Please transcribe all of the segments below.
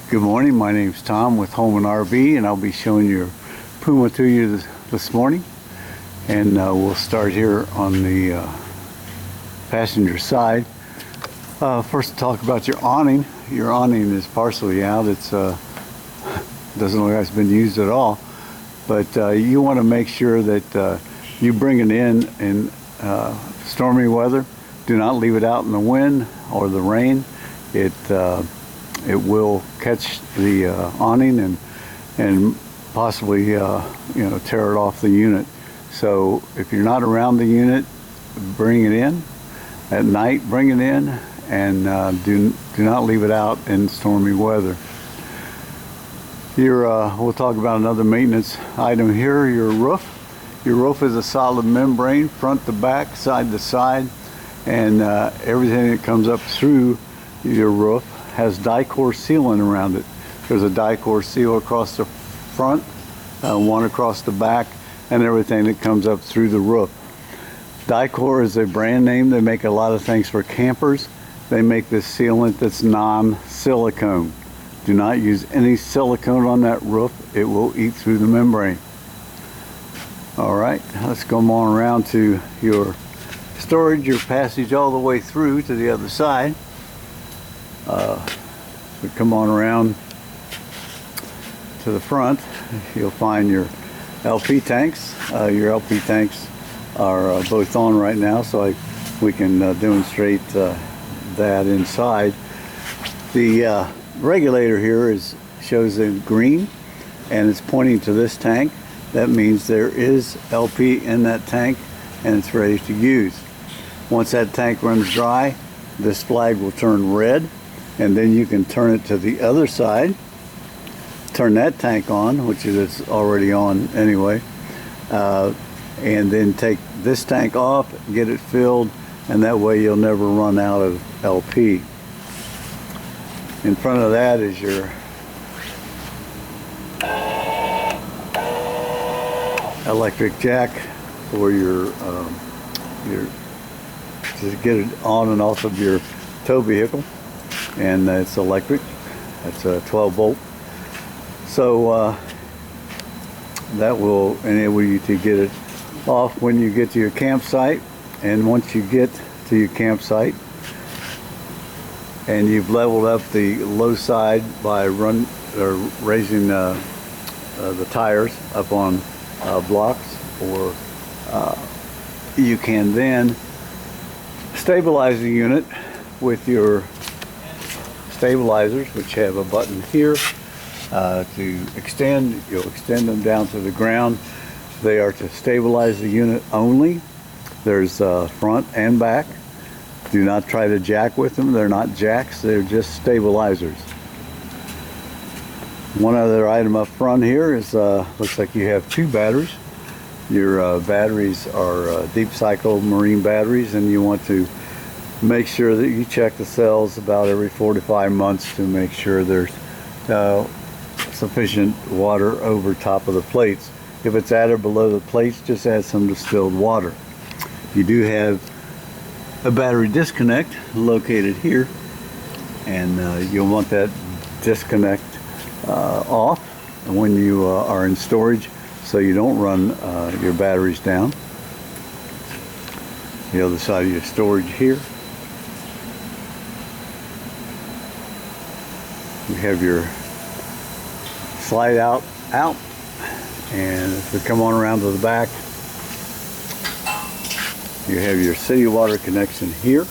Good morning, my name is Tom with Holman RV, and I'll be showing your Puma to you this morning. And we'll start here on the passenger side. First, talk about your awning. Your awning is partially out. It's doesn't look like it's been used at all, but you want to make sure that you bring it in stormy weather. Do not leave it out in the wind or the rain. It will catch the awning and possibly tear it off the unit. So if you're not around the unit, bring it in at night. Bring it in, and do not leave it out in stormy weather. We'll talk about another maintenance item here. Your roof. Your roof is a solid membrane, front to back, side to side, and everything that comes up through your roof has Dicor sealant around it. There's a Dicor seal across the front, one across the back, and everything that comes up through the roof. Dicor is a brand name. They make a lot of things for campers. They make this sealant that's non-silicone. Do not use any silicone on that roof. It will eat through the membrane. All right, let's go on around to your storage, your passage all the way through to the other side. We come on around to the front, you'll find your LP tanks. Your LP tanks are both on right now, so we can demonstrate that inside. The regulator here shows in green, and it's pointing to this tank. That means there is LP in that tank and it's ready to use. Once that tank runs dry, this flag will turn red, and then you can turn it to the other side, turn that tank on, which is already on anyway, and then take this tank off, get it filled, and that way you'll never run out of LP. In front of that is your electric jack for your to get it on and off of your tow vehicle, and it's electric. That's a 12 volt, so that will enable you to get it off when you get to your campsite. And once you get to your campsite and you've leveled up the low side by raising the tires up on blocks, or you can then stabilize the unit with your stabilizers, which have a button here to extend. You'll extend them down to the ground. They are to stabilize the unit only. There's front and back. Do not try to jack with them. They're not jacks, they're just stabilizers. One other item up front here is looks like you have two batteries. Your batteries are deep cycle marine batteries, and you want to make sure that you check the cells about every 4 to 5 months to make sure there's sufficient water over top of the plates. If it's at or below the plates, just add some distilled water. You do have a battery disconnect located here, and you'll want that disconnect off when you are in storage, so you don't run your batteries down. The other side of your storage here, you have your slide out, and if we come on around to the back, you have your city water connection here,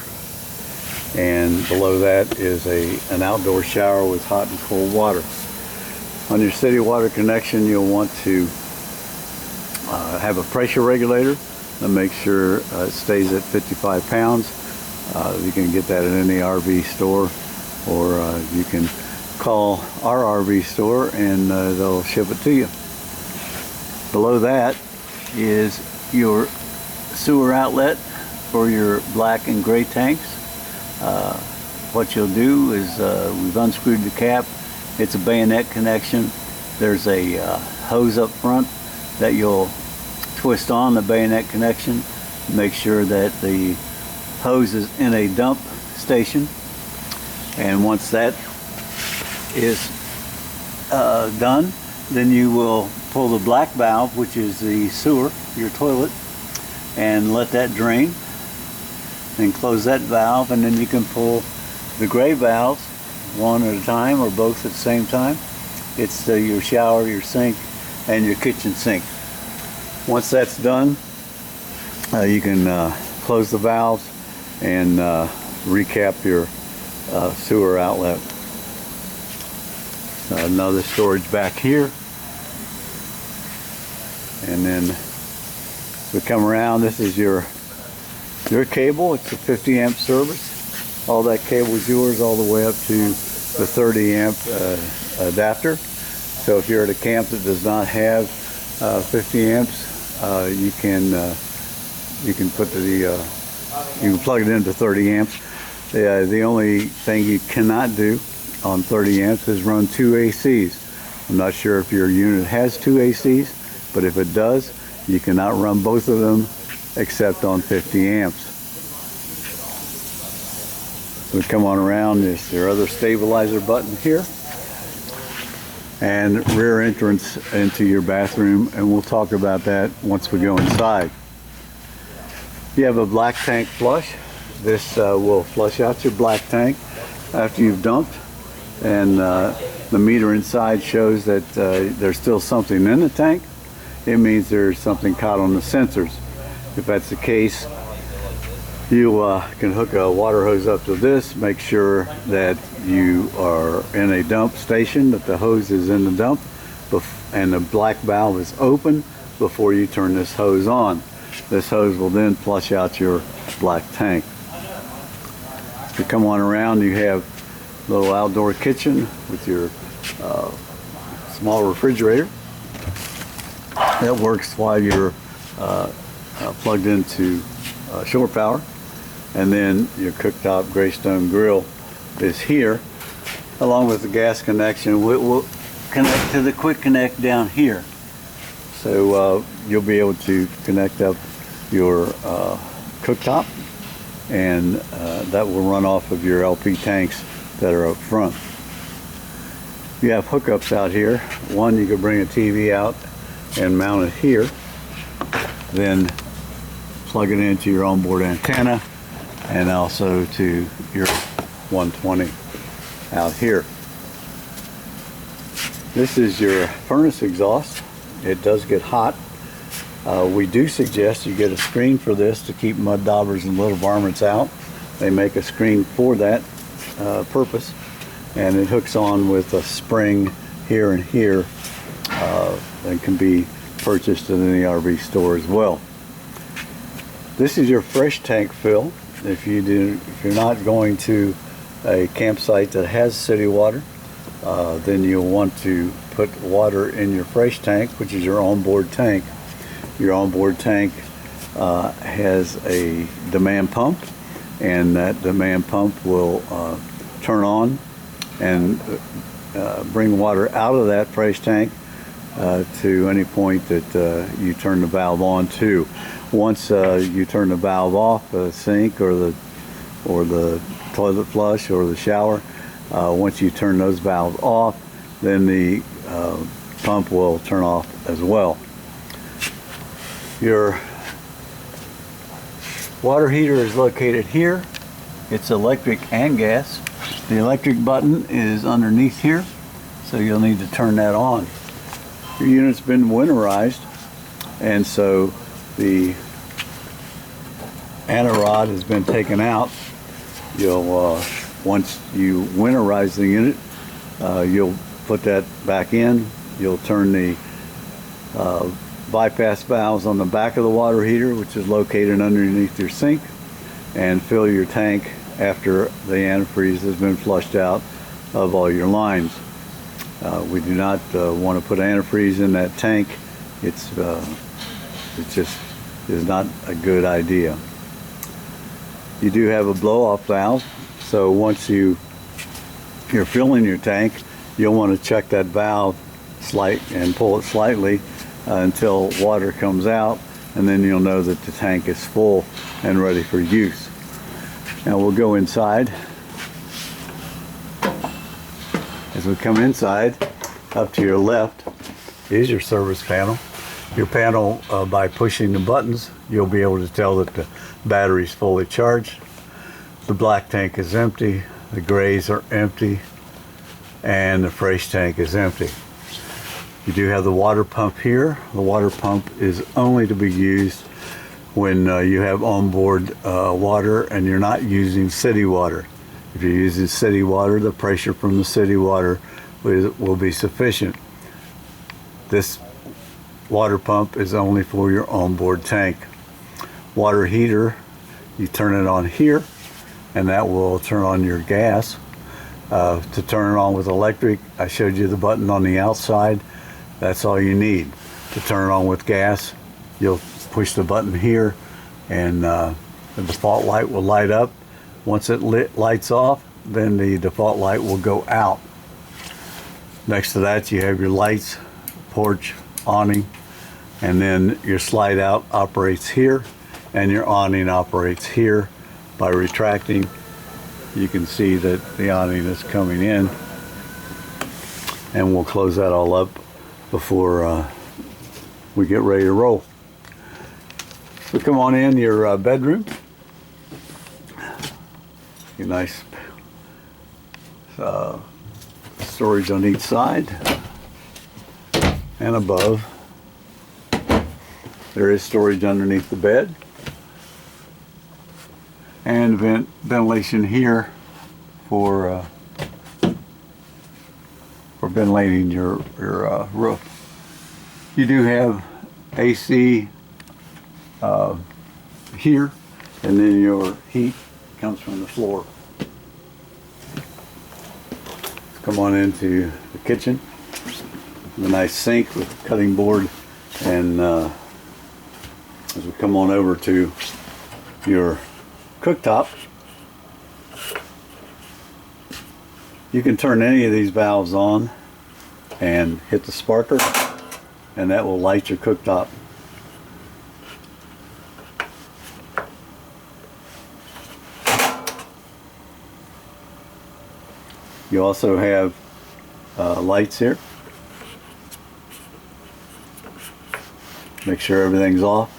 and below that is an outdoor shower with hot and cold water. On your city water connection, you'll want to have a pressure regulator and make sure it stays at 55 pounds. You can get that at any RV store, or you can call our RV store and they'll ship it to you. Below that is your sewer outlet for your black and gray tanks. What you'll do is we've unscrewed the cap. It's a bayonet connection. There's a hose up front that you'll twist on the bayonet connection. Make sure that the hose is in a dump station, and once that is done, then you will pull the black valve, which is the sewer, your toilet, and let that drain. Then close that valve, and then you can pull the gray valves one at a time or both at the same time. It's your shower, your sink, and your kitchen sink. Once that's done, you can close the valves and recap your sewer outlet. Another storage back here, and then we come around. This is your cable. It's a 50 amp service. All that cable is yours all the way up to the 30 amp adapter. So if you're at a camp that does not have 50 amps, you can put you can plug it into 30 amps. The only thing you cannot do on 30 amps is run 2 ACs. I'm not sure if your unit has 2 ACs, but if it does, you cannot run both of them except on 50 amps. We come on around, there's your other stabilizer button here, and rear entrance into your bathroom, and we'll talk about that once we go inside. You have a black tank flush. This will flush out your black tank after you've dumped, and the meter inside shows that there's still something in the tank. It means there's something caught on the sensors. If that's the case, you can hook a water hose up to this, make sure that you are in a dump station, that the hose is in the dump, and the black valve is open before you turn this hose on. This hose will then flush out your black tank. If you come on around, you have a little outdoor kitchen with your small refrigerator that works while you're plugged into shore power. And then your cooktop Greystone grill is here, along with the gas connection. We'll connect to the quick connect down here. So you'll be able to connect up your cooktop, and that will run off of your LP tanks that are up front. You have hookups out here. One, you can bring a TV out and mount it here, then plug it into your onboard antenna, and also to your 120 out here. This is your furnace exhaust. It does get hot. We do suggest you get a screen for this to keep mud daubers and little varmints out. They make a screen for that purpose, and it hooks on with a spring here and here that can be purchased at any RV store as well. This is your fresh tank fill. If you're not going to a campsite that has city water, then you'll want to put water in your fresh tank, which is your onboard tank. Your onboard tank has a demand pump, and that demand pump will turn on and bring water out of that fresh tank to any point that you turn the valve on to. Once you turn the valve off, the sink or the toilet flush or the shower, once you turn those valves off, then the pump will turn off as well. Your water heater is located here. It's electric and gas. The electric button is underneath here, so you'll need to turn that on. Your unit's been winterized, and so the anti-rod has been taken out. You'll once you winterize the unit, you'll put that back in. You'll turn the bypass valves on the back of the water heater, which is located underneath your sink, and fill your tank after the antifreeze has been flushed out of all your lines. We do not want to put antifreeze in that tank. It just is not a good idea. You do have a blow-off valve, so once you're filling your tank, you'll want to check that valve and pull it slightly until water comes out, and then you'll know that the tank is full and ready for use. Now we'll go inside. As we come inside, up to your left is your service panel. Your panel, by pushing the buttons, you'll be able to tell that the battery is fully charged. The black tank is empty, the grays are empty, and the fresh tank is empty. You do have the water pump here. The water pump is only to be used when you have onboard water and you're not using city water. If you're using city water, the pressure from the city water will be sufficient. This water pump is only for your onboard tank. Water heater, you turn it on here, and that will turn on your gas. To turn it on with electric, I showed you the button on the outside. That's all you need. To turn it on with gas, you'll push the button here, and the default light will light up. Once it lights off, then the default light will go out. Next to that, you have your lights, porch, awning, and then your slide out operates here, and your awning operates here. By retracting, you can see that the awning is coming in, and we'll close that all up before we get ready to roll. So come on in your bedroom. Your nice storage on each side and above. There is storage underneath the bed, and ventilation here for ventilating your roof. You do have AC here, and then your heat comes from the floor. Come on into the kitchen. The nice sink with cutting board, and as we come on over to your cooktop, you can turn any of these valves on and hit the sparker, and that will light your cooktop. You also have lights here. Make sure everything's off.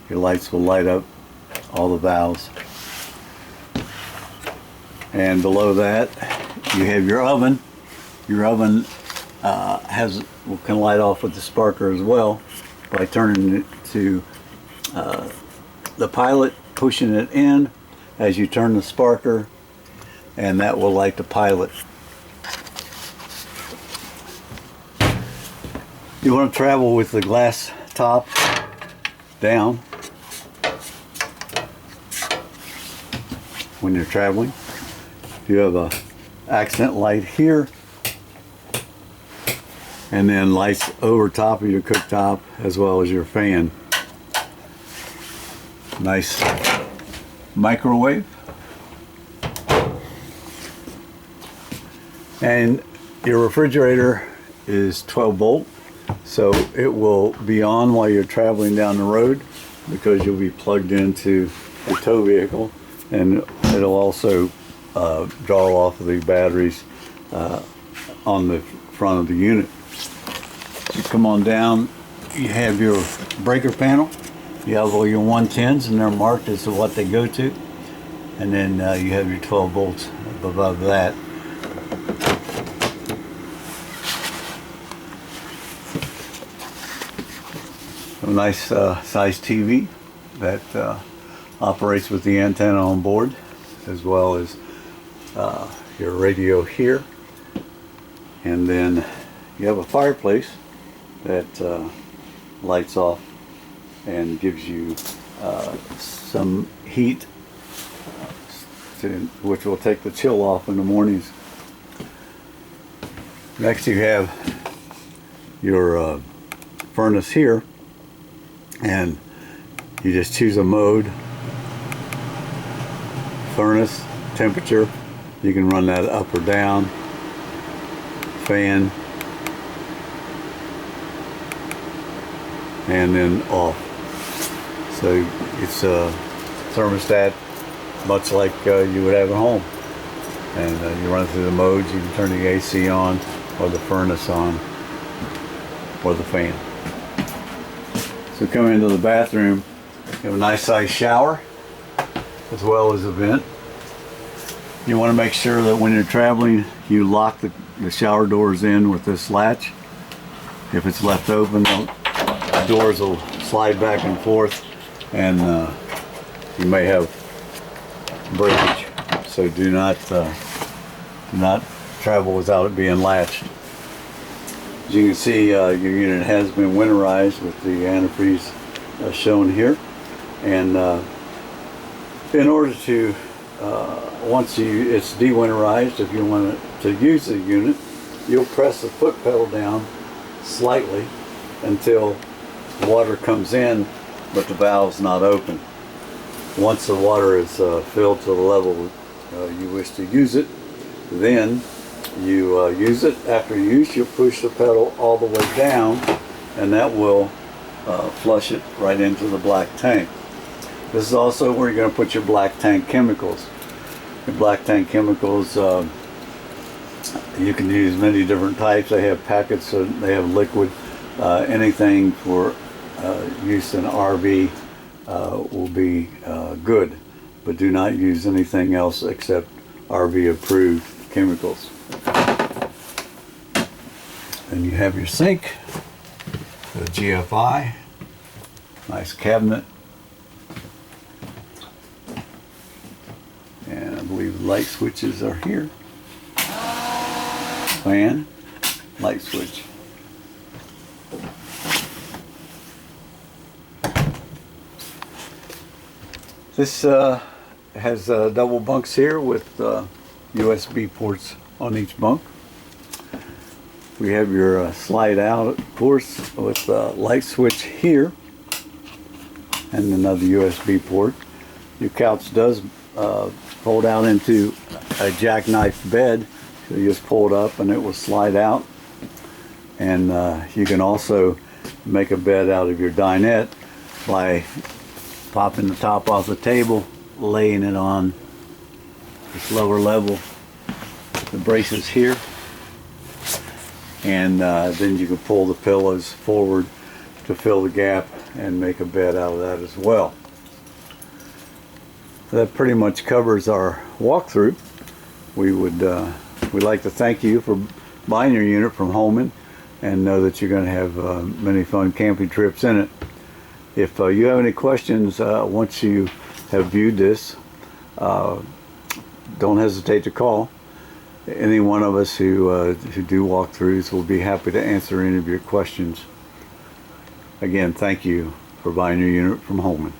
Your lights will light up all the valves. And below that, you have your oven. Your oven can light off with the sparker as well by turning it to the pilot, pushing it in as you turn the sparker, and that will light the pilot. You want to travel with the glass top down when you're traveling. You have a accent light here, and then lights over top of your cooktop as well as your fan. Nice microwave. And your refrigerator is 12 volt, so it will be on while you're traveling down the road because you'll be plugged into a tow vehicle, and it'll also draw off of the batteries on the front of the unit. You come on down, you have your breaker panel. You have all your 110s, and they're marked as to what they go to, and then you have your 12 volts above that. A nice size TV that operates with the antenna on board, as well as your radio here, and then you have a fireplace that lights off and gives you some heat, which will take the chill off in the mornings. Next you have your furnace here, and you just choose a mode, furnace, temperature. You can run that up or down, fan, and then off. So it's a thermostat much like you would have at home. And you run through the modes. You can turn the AC on or the furnace on or the fan. So coming into the bathroom, you have a nice sized shower as well as a vent. You want to make sure that when you're traveling, you lock the shower doors in with this latch. If it's left open, the doors will slide back and forth, and you may have breakage. So do not travel without it being latched. As you can see, your unit has been winterized with the antifreeze shown here, and in order to once it's de-winterized, if you want to use the unit, you'll press the foot pedal down slightly until water comes in, but the valve's not open. Once the water is filled to the level you wish to use it, then you use it. After use, you'll push the pedal all the way down, and that will flush it right into the black tank. This is also where you're going to put your black tank chemicals. Your black tank chemicals, you can use many different types. They have packets, they have liquid. Anything for use in RV will be good, but do not use anything else except RV approved chemicals. Then you have your sink, the GFI, nice cabinet, and I believe light switches are here. Fan, light switch. This has double bunks here with USB ports on each bunk. We have your slide out, of course, with light switch here and another USB port. Your couch does fold out into a jackknife bed, so you just pull it up and it will slide out. And you can also make a bed out of your dinette by popping the top off the table, laying it on this lower level, the braces here, and then you can pull the pillows forward to fill the gap and make a bed out of that as well. That pretty much covers our walkthrough. We'd like to thank you for buying your unit from Holman, and know that you're going to have many fun camping trips in it. If you have any questions once you have viewed this, don't hesitate to call. Any one of us who do walkthroughs will be happy to answer any of your questions. Again, thank you for buying your unit from Holman.